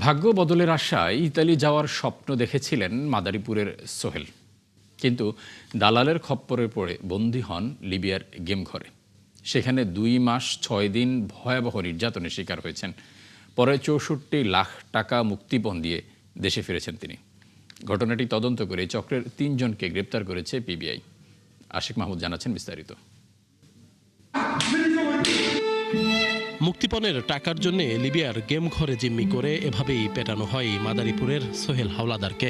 ভাগ্য বদলের আশায় ইতালি যাওয়ার স্বপ্ন দেখেছিলেন মাদারীপুরের সোহেল, কিন্তু দালালের খপ্পরে পড়ে বন্দী হন লিবিয়ার গেমঘরে। সেখানে 2 মাস 6 দিন ভয়াবহ নির্যাতনের শিকার হয়েছেন। পরে 64 লাখ টাকা মুক্তিপণ দিয়ে দেশে ফিরেছেন তিনি। ঘটনাটি তদন্ত করে চক্রের 3 জনকে গ্রেপ্তার করেছে পিবিআই। আশিক মাহমুদ জানাচ্ছেন বিস্তারিত। মুক্তিপণের টাকার জন্য লিবিয়ার গেম ঘরে জিম্মি করে এভাবেই পেটানো হয় মাদারীপুরের সোহেল হাওলাদারকে।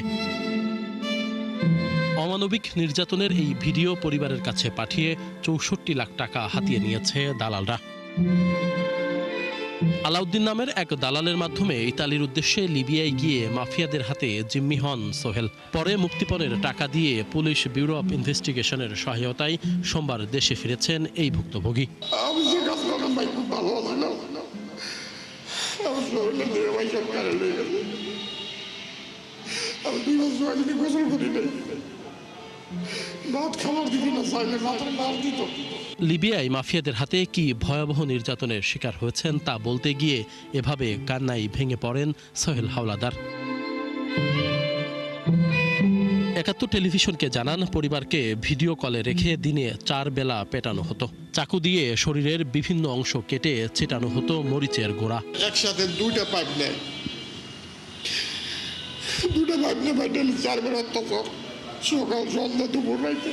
অমানবিক নির্যাতনের এই ভিডিও পরিবারের কাছে পাঠিয়ে 64 লাখ টাকা হাতিয়ে নিয়েছে দালালরা। আলাউদ্দিন নামের এক দালালের মাধ্যমে ইতালির উদ্দেশ্যে লিবিয়ায় গিয়ে মাফিয়াদের হাতে জিম্মি হন সোহেল। পরে মুক্তিপণের টাকা দিয়ে পুলিশ ব্যুরো অব ইনভেস্টিগেশনের সহায়তায় সোমবার দেশে ফিরেছেন এই ভুক্তভোগী। লিবিয়ায় মাফিয়াদের হাতে কি ভয়াবহ নির্যাতনের শিকার হয়েছেন তা বলতে গিয়ে এভাবে কান্নায় ভেঙে পড়েন সোহেল হাওলাদার। ৭১ টেলিভিশনকে জানান, পরিবারকে ভিডিও কলে রেখে দিনে 4 বেলা পেটানো হতো। চাকু দিয়ে শরীরের বিভিন্ন অংশ কেটে ছিটানো হতো মরিচের গোড়া। একসাথে 2টা পাইপ নেয়, 2টা পাইপ নিয়ে পাইতেন 4 বেলা অত্যাচার, সকাল সন্ধ্যা দুপুর রাইতে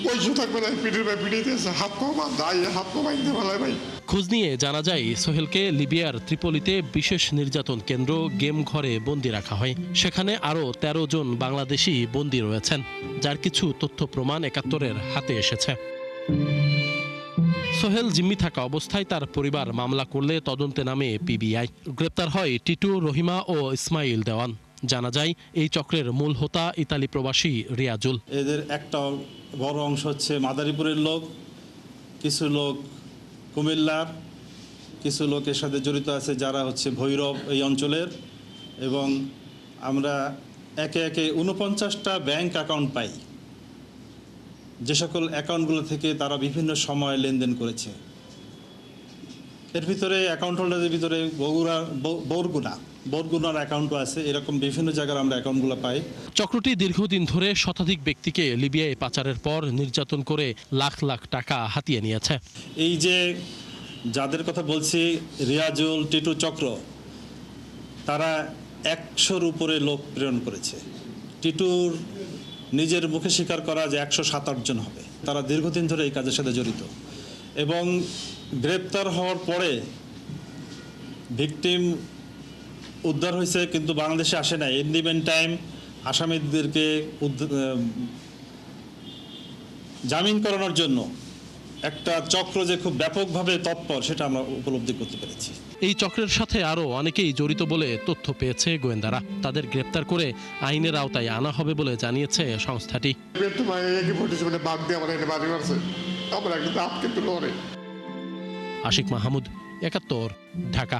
পয়সা থাকবে না, পিঠের ভাই পিঠাইতেছে, হাত পা বাঁধা, হাত পা বাঁধতে ভালো ভাই। খোঁজ নিয়ে জানা যায় সোহেলকে লিবিয়ার ত্রিপোলিতে বিশেষ নির্যাতন কেন্দ্র গেম ঘরে বন্দী রাখা হয়। সেখানে আরও 13 জন বাংলাদেশি বন্দী রয়েছেন, যার কিছু তথ্য প্রমাণ ৭১-এর হাতে এসেছে। সোহেল জিম্মি থাকা অবস্থায় তার পরিবার মামলা করলে তদন্তে নামে পিবিআই। গ্রেপ্তার হয় টিটু, রহিমা ও ইসমাইল দেওয়ান। জানা যায় এই চক্রের মূল হোতা ইতালি প্রবাসী রিয়াজুল। এদের একটা বড় অংশ হচ্ছে মাদারীপুরের লোক, কিছু লোক কুমিল্লার, কিছু লোকের সাথে জড়িত আছে যারা হচ্ছে ভৈরব এই অঞ্চলের, এবং আমরা একে একে 49টা ব্যাংক অ্যাকাউন্ট পাই, যে সকল অ্যাকাউন্টগুলো থেকে তারা বিভিন্ন সময় লেনদেন করেছে। এর ভিতরে অ্যাকাউন্ট হোল্ডারের ভিতরে বরগুনার অ্যাকাউন্টও আছে। এরকম বিভিন্ন জায়গার আমরা অ্যাকাউন্টগুলো পাই। চক্রটি দীর্ঘদিন ধরে শতাধিক ব্যক্তিকে লিবিয়ায় পাচারের পর নির্যাতন করে লাখ লাখ টাকা হাতিয়ে নিয়েছে। এই যে যাদের কথা বলছি, রিয়াজুল, টিটু চক্র, তারা 100-র উপরে লোক প্রেরণ করেছে। টিটুর নিজের মুখে স্বীকার করা যে 127 জন হবে। তারা দীর্ঘদিন ধরে এই কাজের সাথে জড়িত, এবং গ্রেপ্তার হওয়ার পরে ভিকটিম উদ্ধার হয়েছে, কিন্তু বাংলাদেশে আসে নাই। ইন দি মেন টাইম আসামিদেরকে জামিন করানোর জন্য একটা চক্র যে খুব ব্যাপকভাবে তৎপর, সেটা আমরা উপলব্ধি করতে পেরেছি। এই চক্রের সাথে আরও অনেকেই জড়িত বলে তথ্য পেয়েছে গোয়েন্দারা। তাদের গ্রেপ্তার করে আইনের আওতায় আনা হবে বলে জানিয়েছে সংস্থাটি। আশিক মাহমুদ, ৭১, ঢাকা।